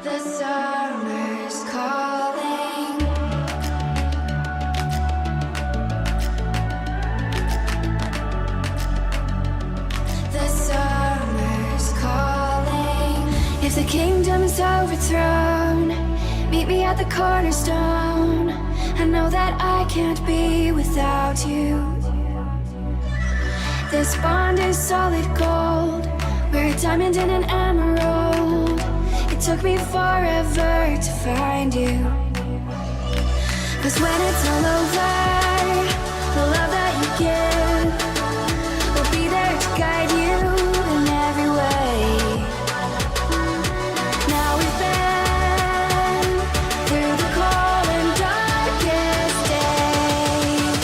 The summer's calling. The summer's calling. If the kingdom's overthrown, meet me at the cornerstone. I know that I can't be without you. This bond is solid gold. We're a diamond and an emerald. It took me forever to find you. 'Cause when it's all over, the love that you give will be there to guide you in every way. Now we've been through the cold and darkest days.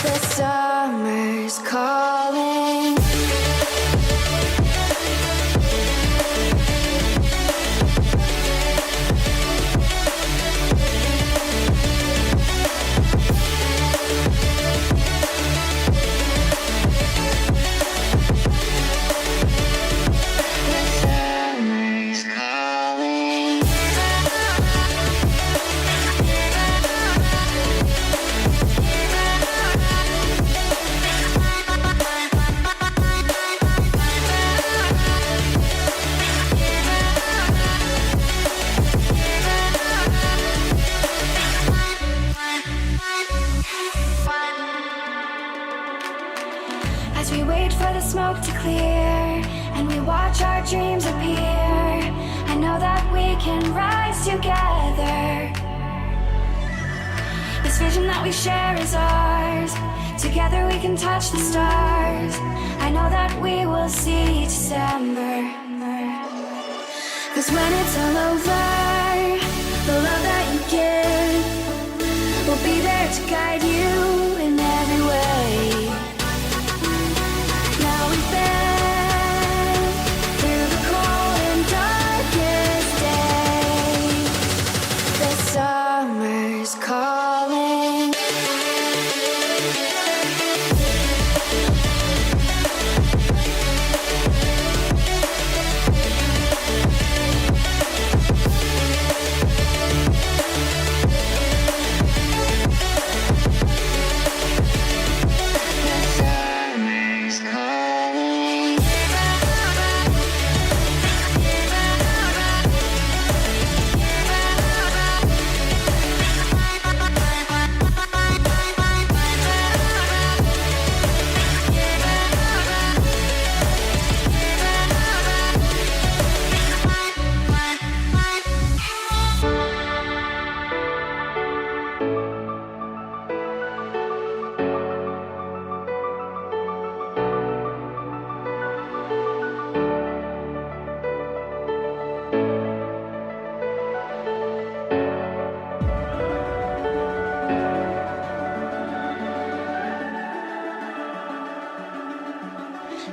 The summer's calling. As we wait for the smoke to clear and we watch our dreams appear, I know that we can rise together. This vision that we share is ours. Together we can touch the stars. I know that we will see December. 'Cause when it's all over, the love that you give will be there to guide you in every way. Now we've been through the cold and darkest days. The summer's calling.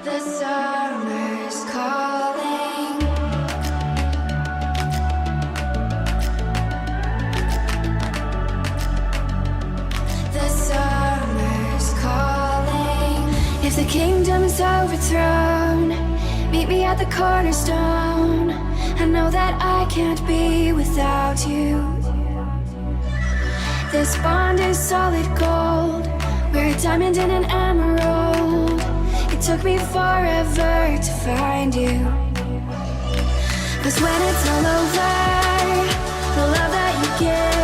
The summer's calling. The summer's calling. If the kingdom's overthrown, meet me at the cornerstone. I know that I can't be without you. This bond is solid gold. We're a diamond and an emerald. It took me forever to find you. 'Cause when it's all over, the love that you give